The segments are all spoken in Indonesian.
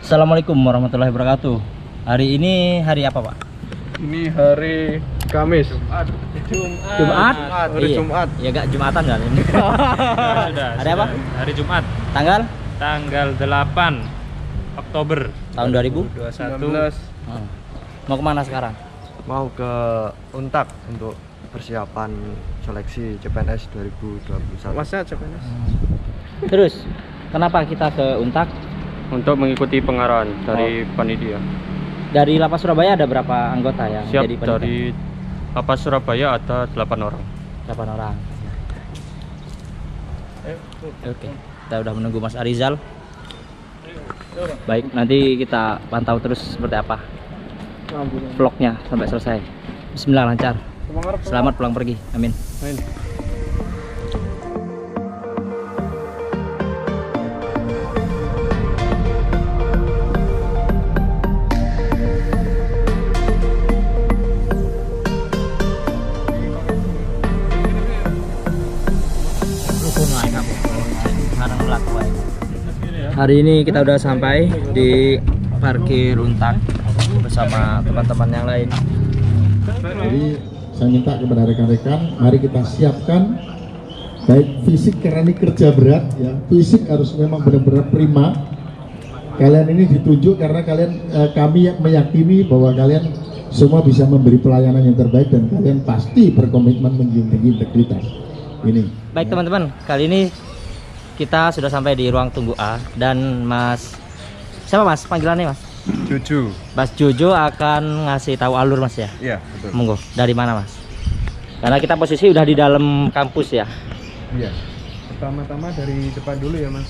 Assalamualaikum warahmatullahi wabarakatuh. Hari ini hari apa, Pak? Ini hari Kamis. Jumat. Hari Iya. Jumat. Ya enggak Jumatan kan ini. Sudah. Hari apa? Hari Jumat, Tanggal tanggal 8 Oktober tahun 2021. 19. Mau kemana sekarang? Mau ke Untak untuk persiapan seleksi CPNS 2021. Masnya CPNS. Terus kenapa kita ke Untak? Untuk mengikuti pengarahan dari panitia. Dari Lapas Surabaya ada berapa anggota yang Siap, jadi panitia? dari Lapas Surabaya ada 8 orang. 8 orang. Oke, kita udah menunggu Mas Arizal. Baik, nanti kita pantau terus seperti apa vlognya sampai selesai. Bismillah, lancar. Selamat pulang pergi. Amin. Hari ini kita udah sampai di parkir Untak bersama teman-teman yang lain. Jadi saya minta kepada rekan-rekan, mari kita siapkan baik fisik karena ini kerja berat ya. Fisik harus memang benar-benar prima. Kalian ini ditunjuk karena kami meyakini bahwa kalian semua bisa memberi pelayanan yang terbaik dan kalian pasti berkomitmen menjunjung integritas. Ini. Baik teman-teman, kali ini kita sudah sampai di ruang tunggu A dan siapa Mas panggilannya Mas? Juju. Mas Jojo akan ngasih tahu alur Mas ya. Iya, betul. Monggo, dari mana Mas? Karena kita posisi udah di dalam kampus ya. Iya. Pertama-tama dari depan dulu ya, Mas.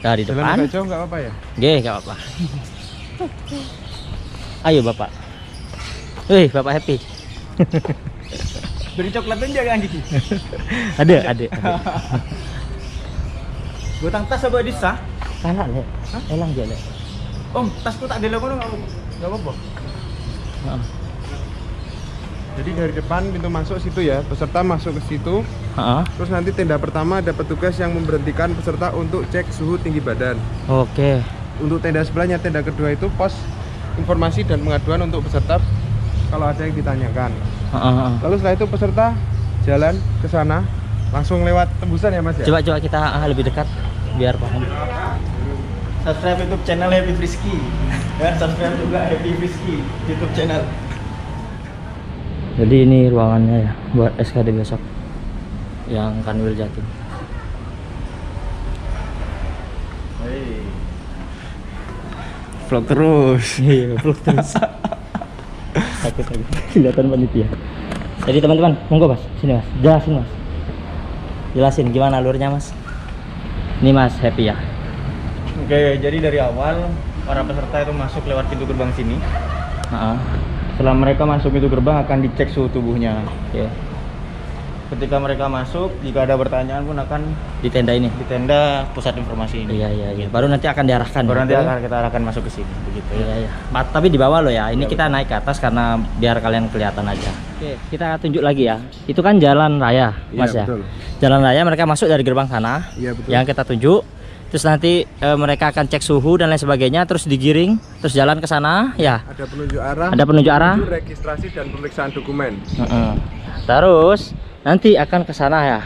Dari Jalan depan. agak jauh nggak apa-apa ya? Nggih, enggak apa-apa. Ayo Bapak. Wih, Bapak happy. Beri coklatnya jangan gigi. Ada. Gotang tas apa disah? Kalah le. Elang dia le. Om, tasku tak ada logo nggak apa-apa. Heeh. Jadi dari depan pintu masuk situ ya, peserta masuk ke situ. Heeh. Terus nanti tenda pertama ada petugas yang memberhentikan peserta untuk cek suhu tinggi badan. Oke. Untuk tenda sebelahnya, tenda kedua itu pos informasi dan pengaduan untuk peserta kalau ada yang ditanyakan. Heeh. Lalu setelah itu peserta jalan ke sana langsung lewat tembusan ya Mas ya? Coba kita lebih dekat biar paham. Subscribe YouTube channel Happy Frisky dan subscribe juga Happy Frisky YouTube channel. Jadi ini ruangannya ya buat SKD besok yang Kanwil Jatim. Vlog terus. Iya, vlog terus. Takut kelihatan panitia. Jadi teman-teman, monggo Mas, sini Mas. Jelasin Mas. Jelasin gimana alurnya Mas. Ini Mas happy ya. Oke, jadi dari awal para peserta itu masuk lewat pintu gerbang sini. Heeh. Setelah mereka masuk pintu gerbang akan dicek suhu tubuhnya. Oke. Ketika mereka masuk, jika ada pertanyaan pun akan Di tenda ini. di tenda pusat informasi ini. Iya. Baru nanti akan diarahkan. Baru nanti gitu. akan kita arahkan masuk ke sini, begitu ya. Iya. Tapi di bawah loh ya. Ini kita naik ke atas karena biar kalian kelihatan aja. Oke, kita tunjuk lagi ya. Itu kan jalan raya, Mas ya. Betul. Jalan raya mereka masuk dari gerbang sana. Iya betul. Yang kita tunjuk. Terus nanti mereka akan cek suhu dan lain sebagainya, terus digiring, terus jalan ke sana, ya. Ada penunjuk arah. Ada penunjuk arah. menuju registrasi dan pemeriksaan dokumen. Terus nanti akan ke sana ya.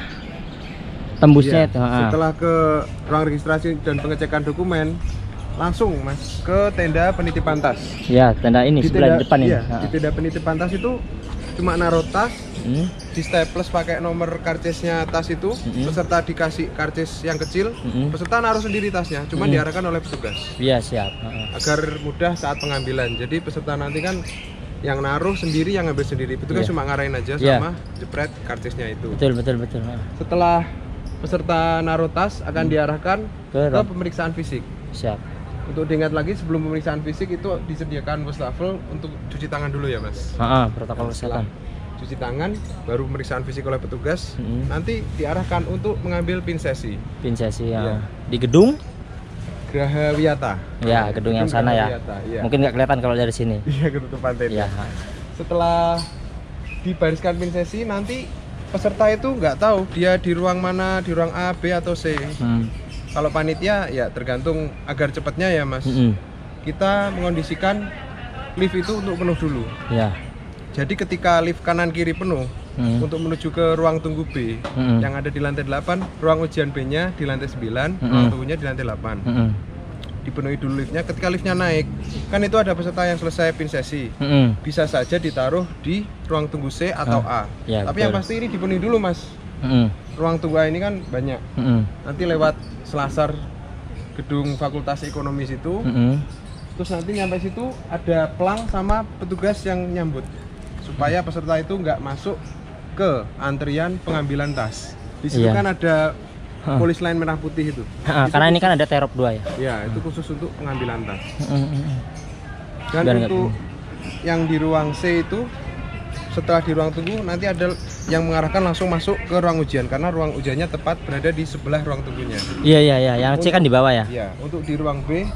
Tembusnya Iya. itu. Setelah ke ruang registrasi dan pengecekan dokumen, langsung Mas ke tenda penitipan tas. Ya, tenda ini sebelah di depan ini. Iya, di tenda penitipan tas itu cuma naruh tas, Hmm. di staples pakai nomor karcisnya tas itu, peserta dikasih karcis yang kecil, peserta naruh sendiri tasnya, cuma diarahkan oleh petugas Iya, siap. agar mudah saat pengambilan. Jadi peserta nanti kan yang naruh sendiri, yang ngambil sendiri, petugas Iya. cuma ngarahin aja Iya. sama jepret karcisnya itu. Betul. Setelah peserta naruh tas akan diarahkan Ke ke pemeriksaan fisik. Siap. Untuk diingat lagi, sebelum pemeriksaan fisik itu disediakan wastafel untuk cuci tangan dulu ya Mas. Protokol kesehatan. Cuci tangan, baru pemeriksaan fisik oleh petugas. Nanti diarahkan untuk mengambil pin sesi. Pin sesi ya. Iya. Di gedung? Graha Wiyata. Ya, gedung yang sana ya. Wiyata, iya. Mungkin nggak kelihatan kalau dari sini. Iya, ketutupan tenda. Ya. Setelah dibariskan pin sesi, nanti peserta itu nggak tahu dia di ruang mana, di ruang A, B atau C. Kalau panitia ya tergantung agar cepatnya ya Mas. Kita mengondisikan lift itu untuk penuh dulu. Ya. Jadi ketika lift kanan kiri penuh untuk menuju ke ruang tunggu B yang ada di lantai 8, ruang ujian B-nya di lantai 9, ruang tunggunya di lantai 8. Dipenuhi dulu liftnya. Ketika liftnya naik, kan itu ada peserta yang selesai pin sesi, bisa saja ditaruh di ruang tunggu C atau A. Ya, tapi betul. yang pasti ini dipenuhi dulu Mas. Ruang tunggu A ini kan banyak. Nanti lewat selasar gedung Fakultas Ekonomi situ. Terus nanti nyampe situ ada pelang sama petugas yang nyambut supaya peserta itu nggak masuk ke antrian pengambilan tas. Di situ Iya. kan ada polis line merah putih itu. Karena ini kan ada terop 2 ya. Ya, itu khusus untuk pengambilan tas. Dan Biar nggak untuk yang di ruang C itu setelah di ruang tunggu nanti ada yang mengarahkan langsung masuk ke ruang ujian karena ruang ujiannya tepat berada di sebelah ruang tunggunya. Iya, yang C kan di bawah ya. Ya, untuk di ruang B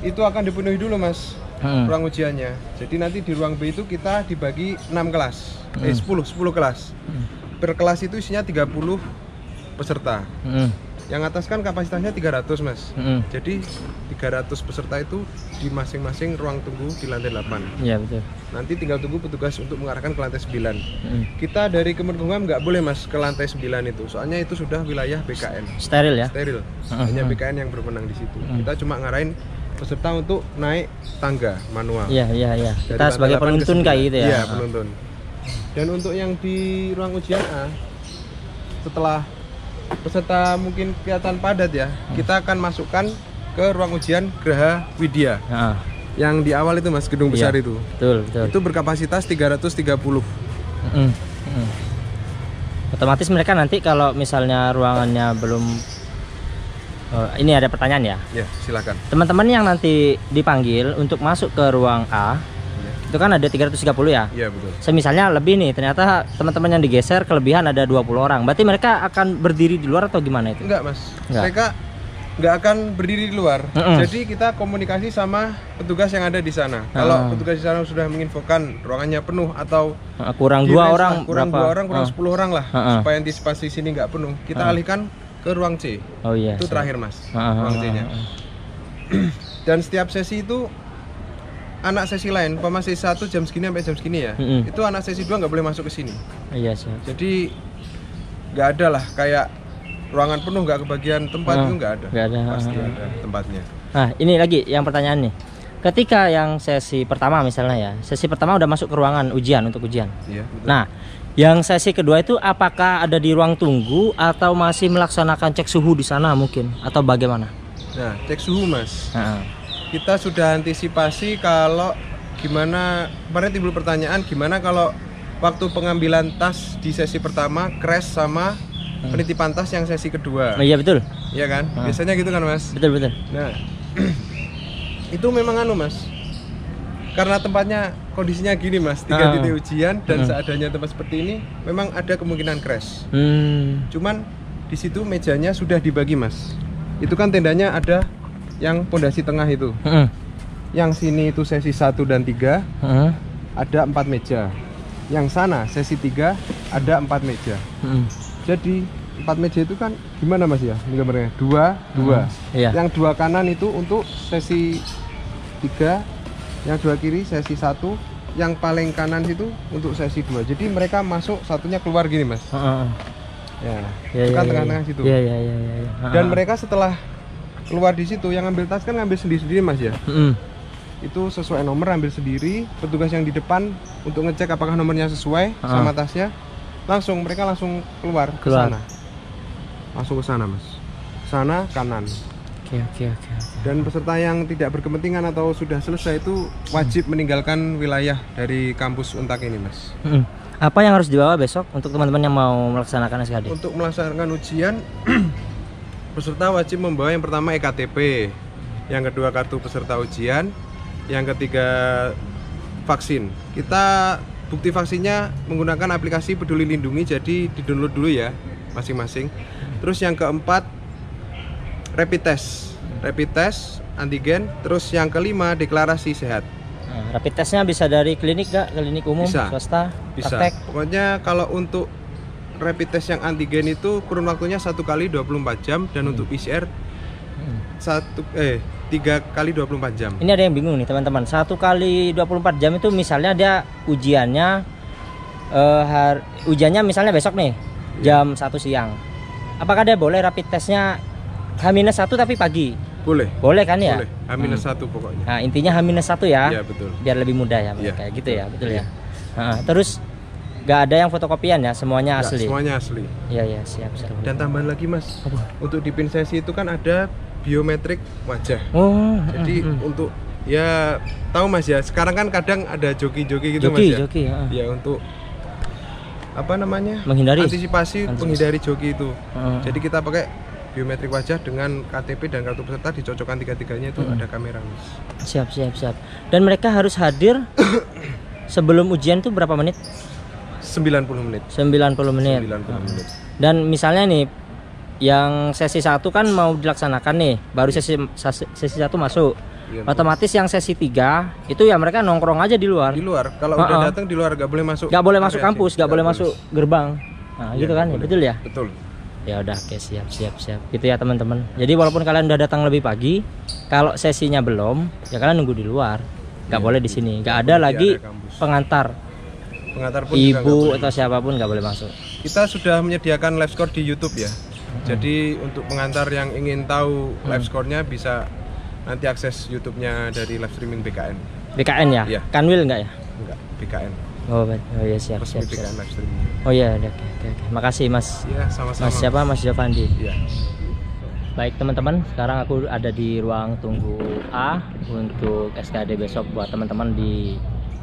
itu akan dipenuhi dulu Mas. Ruang ujiannya. Jadi nanti di ruang B itu kita dibagi 6 kelas. 10 kelas. Per kelas itu isinya 30 peserta. Yang atas kan kapasitasnya 300 Mas. Jadi 300 peserta itu di masing-masing ruang tunggu di lantai 8. Iya, betul. Nanti tinggal tunggu petugas untuk mengarahkan ke lantai 9. Kita dari Kemenkumham nggak boleh Mas ke lantai 9 itu. Soalnya itu sudah wilayah BKN. Steril ya. Steril. Hanya BKN yang berwenang di situ. Kita cuma ngarahin peserta untuk naik tangga manual. Iya. Dari Kita lantai sebagai 8 ke penuntun 9. kayak gitu ya. Iya, penuntun. Dan untuk yang di ruang ujian A, setelah peserta mungkin kelihatan padat ya, kita akan masukkan ke ruang ujian Graha Widya. Yang di awal itu Mas, gedung besar itu. Betul. Itu berkapasitas 330. Otomatis mereka nanti kalau misalnya ruangannya belum ini ada pertanyaan ya. Ya, silakan. Teman-teman yang nanti dipanggil untuk masuk ke ruang A, itu kan ada 330 ya. Iya, betul. Semisalnya lebih nih, ternyata teman-teman yang digeser kelebihan ada 20 orang. Berarti mereka akan berdiri di luar atau gimana itu? Enggak Mas, Enggak. mereka nggak akan berdiri di luar. Jadi kita komunikasi sama petugas yang ada di sana. Kalau petugas di sana sudah menginfokan ruangannya penuh atau Kurang 2 orang, kurang berapa? 2 orang, kurang 10 orang lah, supaya antisipasi sini nggak penuh, kita alihkan ke ruang C. Oh iya. Itu terakhir Mas, ruang C-nya. Dan setiap sesi itu anak sesi lain, umpama sesi 1 jam segini sampai jam segini ya, itu anak sesi 2 nggak boleh masuk ke sini. Iya sih. Jadi nggak ada lah kayak ruangan penuh nggak kebagian tempat, itu nggak ada. Nggak ada. Pasti ada tempatnya. Nah, ini lagi yang pertanyaan nih. Ketika yang sesi pertama misalnya ya, sesi pertama udah masuk ke ruangan ujian untuk ujian. Iya, betul. Nah, yang sesi kedua itu apakah ada di ruang tunggu atau masih melaksanakan cek suhu di sana mungkin atau bagaimana? Nah, cek suhu Mas. Kita sudah antisipasi kalau gimana, kemarin timbul pertanyaan gimana kalau waktu pengambilan tas di sesi pertama crash sama penitipan tas yang sesi kedua. Oh, iya betul. Iya kan? Biasanya gitu kan Mas? Betul. Nah, itu memang Mas. Karena tempatnya kondisinya gini Mas, 3 titik ujian dan seadanya tempat seperti ini memang ada kemungkinan crash. Cuman di situ mejanya sudah dibagi Mas. Itu kan tendanya ada yang pondasi tengah itu. Yang sini itu sesi 1 dan 3 ada 4 meja. Yang sana sesi 3 ada 4 meja. Jadi 4 meja itu kan gimana Mas ya? Ini gambarnya 2. Iya. Yang 2 kanan itu untuk sesi 3, yang 2 kiri sesi 1, yang paling kanan situ untuk sesi 2. Jadi mereka masuk, satunya keluar gini Mas. Ya, itu kan tengah-tengah situ. Iya. Dan mereka setelah keluar di situ, yang ngambil tas kan ngambil sendiri-sendiri Mas ya. Itu sesuai nomor ambil sendiri. Petugas yang di depan untuk ngecek apakah nomornya sesuai sama tasnya, mereka langsung keluar ke sana. Langsung ke sana Mas. Ke sana kanan. Oke. Dan peserta yang tidak berkepentingan atau sudah selesai itu wajib meninggalkan wilayah dari kampus Untak ini Mas. Apa yang harus dibawa besok untuk teman-teman yang mau melaksanakan SKD? Untuk melaksanakan ujian, peserta wajib membawa yang pertama EKTP, yang kedua kartu peserta ujian, yang ketiga vaksin. Kita bukti vaksinnya menggunakan aplikasi Peduli Lindungi, jadi di-download dulu ya masing-masing. Terus yang keempat rapid test antigen. Terus yang kelima deklarasi sehat. Rapid testnya bisa dari klinik nggak? Klinik umum, Bisa. swasta, Bisa. praktek? Pokoknya kalau untuk rapid test yang antigen itu kurun waktunya 1 kali 24 jam dan untuk PCR 3 kali 24 jam. Ini ada yang bingung nih teman-teman. 1 kali 24 jam itu misalnya dia ujiannya ujiannya misalnya besok nih jam 1 siang. Apakah dia boleh rapid testnya H-1 tapi pagi? Boleh. Boleh kan ya? Boleh. H-1 pokoknya. Nah, intinya H-1 ya. Iya, betul. Biar lebih mudah ya, Iya, kayak gitu ya, betul Iya. ya. Nah, terus nggak ada yang fotokopian ya, semuanya Nggak, asli. semuanya asli. Iya iya, siap. Dan tambahan lagi Mas, Apa? untuk di pin sesi itu kan ada biometrik wajah. Oh, Jadi untuk ya tahu Mas ya, sekarang kan kadang ada joki-joki gitu Mas ya. joki, ya. Ya untuk apa namanya? Menghindari. Antisipasi menghindari joki itu. Jadi Jadi kita pakai biometrik wajah dengan KTP dan kartu peserta dicocokkan tiga-tiganya itu ada kamera Mas. siap. Dan mereka harus hadir sebelum ujian tuh berapa menit? 90 menit. 90 menit. 90 menit. Dan misalnya nih yang sesi 1 kan mau dilaksanakan nih, baru sesi 1 masuk. Iya, Otomatis yang sesi 3 itu ya mereka nongkrong aja di luar. Di luar. Kalau udah datang di luar nggak boleh masuk. Nggak boleh masuk area kampus, sini. nggak boleh masuk gerbang. Nah, Iya, gitu kan? boleh. Betul ya? Betul. Ya udah, oke, siap. Gitu ya teman-teman. Jadi walaupun kalian udah datang lebih pagi, kalau sesinya belum, ya kalian nunggu di luar. Nggak boleh di sini. Nggak ada Di lagi area kampus. pengantar. Pengantar pun juga nggak Ibu boleh. atau siapapun nggak boleh masuk. Kita sudah menyediakan live score di YouTube ya. Jadi untuk pengantar yang ingin tahu live score-nya bisa nanti akses YouTube-nya dari live streaming BKN. BKN ya? Iya. Kanwil nggak ya? Enggak, BKN. Oh iya, siap. Resmi BKN live streaming. Oh iya, oke. Makasih Mas. Iya, sama-sama. Mas siapa? Mas Jovandi. Iya. Baik teman-teman, sekarang aku ada di ruang tunggu A untuk SKD besok buat teman-teman di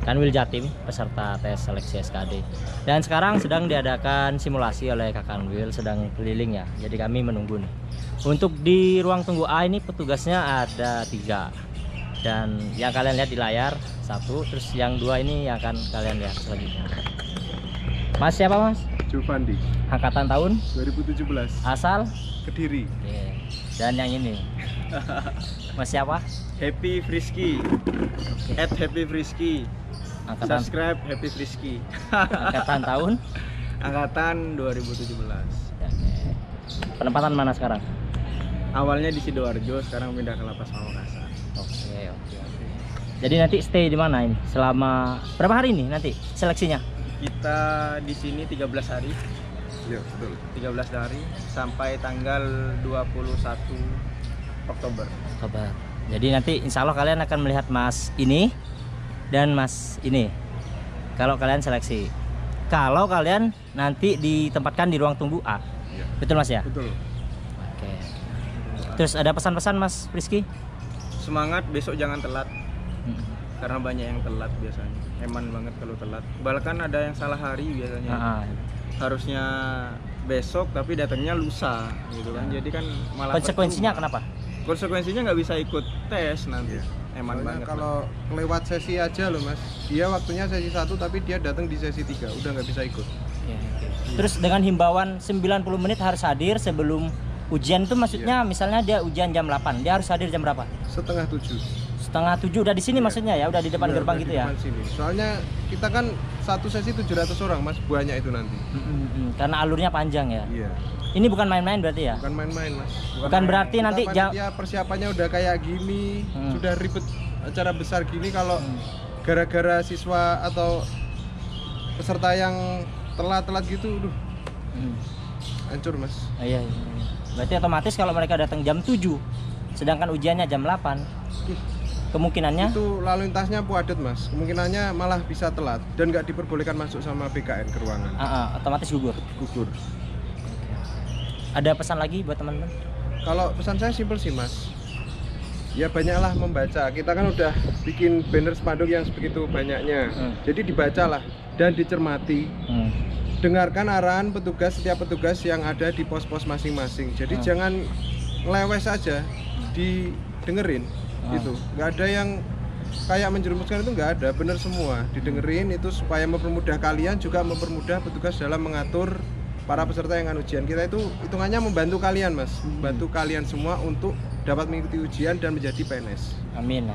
Kanwil Jatim peserta tes seleksi SKD. Dan sekarang sedang diadakan simulasi oleh Kak Kanwil, sedang keliling ya. Jadi kami menunggu nih. Untuk di ruang tunggu A ini petugasnya ada 3. Dan yang kalian lihat di layar 1, terus yang 2 ini yang akan kalian lihat selanjutnya. Mas siapa Mas? Jovandi, Angkatan tahun? 2017. Asal? Kediri. Iya. Dan yang ini Mas siapa? Happy Frisky. @Happy Frisky. Angkatan Subscribe Happy Frisky. angkatan tahun? Angkatan 2017. Ya, oke. Penempatan mana sekarang? Awalnya di Sidoarjo, sekarang pindah ke Lapas Pamekasan. Oke. Jadi nanti stay di mana ini? Selama berapa hari ini nanti seleksinya? Kita di sini 13 hari. Iya, betul. 13 hari sampai tanggal 21 Oktober. Kabar. Jadi nanti insya Allah kalian akan melihat Mas ini dan Mas ini. Kalau kalian seleksi. Kalau kalian nanti ditempatkan di ruang tunggu A. Iya. Betul Mas ya? Betul. Oke. Terus ada pesan-pesan Mas Rizky? Semangat, besok jangan telat. Karena banyak yang telat biasanya. Eman banget kalau telat. Bahkan ada yang salah hari biasanya. Harusnya besok tapi datangnya lusa gitu kan. Jadi kan malah Konsekuensinya percuma. kenapa? Konsekuensinya nggak bisa ikut tes nanti. Eman Soalnya banget. kalau lewat sesi aja loh Mas. Dia waktunya sesi 1 tapi dia datang di sesi 3. Udah nggak bisa ikut. Terus dengan himbauan 90 menit harus hadir sebelum ujian itu maksudnya misalnya dia ujian jam 8, dia harus hadir jam berapa? Setengah 7. Setengah 7 udah di sini maksudnya ya, udah di depan Udah, gerbang udah gitu di ya. depan sini. Soalnya kita kan satu sesi 700 orang Mas, banyak itu nanti. Karena alurnya panjang ya. Iya. Ini bukan main-main berarti ya? Bukan main-main Mas. Bukan berarti Kita nanti panitia persiapannya udah kayak gini, sudah ribet acara besar gini kalau gara-gara siswa atau peserta yang telat-telat gitu, hancur Mas. Iya. Berarti otomatis kalau mereka datang jam 7 sedangkan ujiannya jam 8 kemungkinannya Itu lalu lintasnya padat Mas, kemungkinannya malah bisa telat dan nggak diperbolehkan masuk sama BKN ke ruangan. otomatis gugur. Ada pesan lagi buat teman-teman? Kalau pesan saya simpel sih Mas, ya banyaklah membaca. Kita kan udah bikin banner spanduk yang sebegitu banyaknya, jadi dibacalah dan dicermati. Dengarkan arahan petugas, setiap petugas yang ada di pos-pos masing-masing. Jadi jangan ngelewes aja, didengerin gitu. Nggak ada yang kayak menjerumuskan, itu nggak ada, bener semua didengerin itu supaya mempermudah kalian, juga mempermudah petugas dalam mengatur para peserta yang akan ujian. Kita itu hitungannya membantu kalian Mas, membantu kalian semua untuk dapat mengikuti ujian dan menjadi PNS. Amin.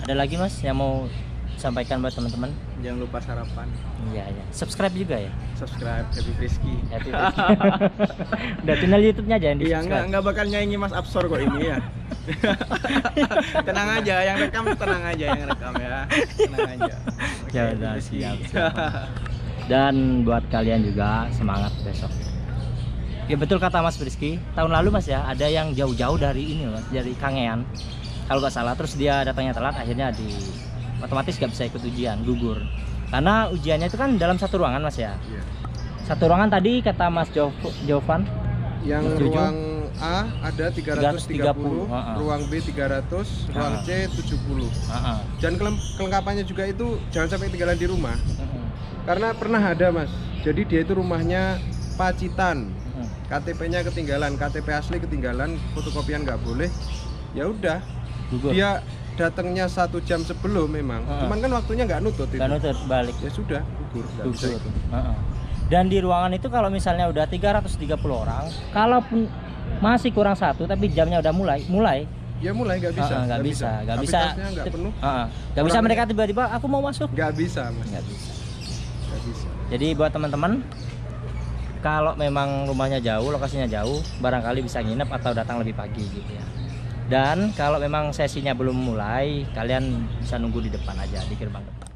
Ada lagi Mas yang mau sampaikan buat teman-teman? Jangan lupa sarapan, Iya ya. Subscribe juga ya. subscribe Happy Frisky. Happy Udah channel YouTube-nya aja yang di Iya, subscribe. nggak bakal nyaingi Mas Absor kok ini ya. Tenang aja, yang rekam tenang aja, yang rekam ya. Tenang aja. Oke, Ya Happy udah, Frisky. siap. Dan buat kalian juga semangat besok. Ya betul kata Mas Rizky, tahun lalu Mas ya ada yang jauh-jauh dari ini Mas, dari Kangean kalau nggak salah, terus dia datangnya telat, akhirnya otomatis nggak bisa ikut ujian, gugur. Karena ujiannya itu kan dalam satu ruangan Mas ya. Iya. Satu ruangan tadi kata Mas Jovan Yang Mas Jojo? ruang A ada 330, 330, ruang B 300, ruang C 70. Dan kelengkapannya juga itu jangan sampai ketinggalan di rumah. Karena pernah ada Mas, jadi dia itu rumahnya Pacitan, KTP-nya ketinggalan, KTP asli ketinggalan, fotokopian nggak boleh. Ya udah, gugur. dia datangnya 1 jam sebelum memang. Cuman kan waktunya nggak nutut itu. Nggak nutut balik. Ya sudah, gugur. Nggak bisa Gugur. ikut. Dan di ruangan itu kalau misalnya udah 330 orang, kalaupun masih kurang satu tapi jamnya udah mulai Ya mulai nggak bisa. nggak bisa Kapasitasnya nggak penuh. nggak bisa mereka tiba-tiba aku mau masuk, Nggak bisa Mas. nggak bisa. Nggak bisa. Jadi buat teman-teman, kalau memang rumahnya jauh, lokasinya jauh, barangkali bisa nginep atau datang lebih pagi gitu ya. Dan kalau memang sesinya belum mulai, kalian bisa nunggu di depan aja, di gerbang depan.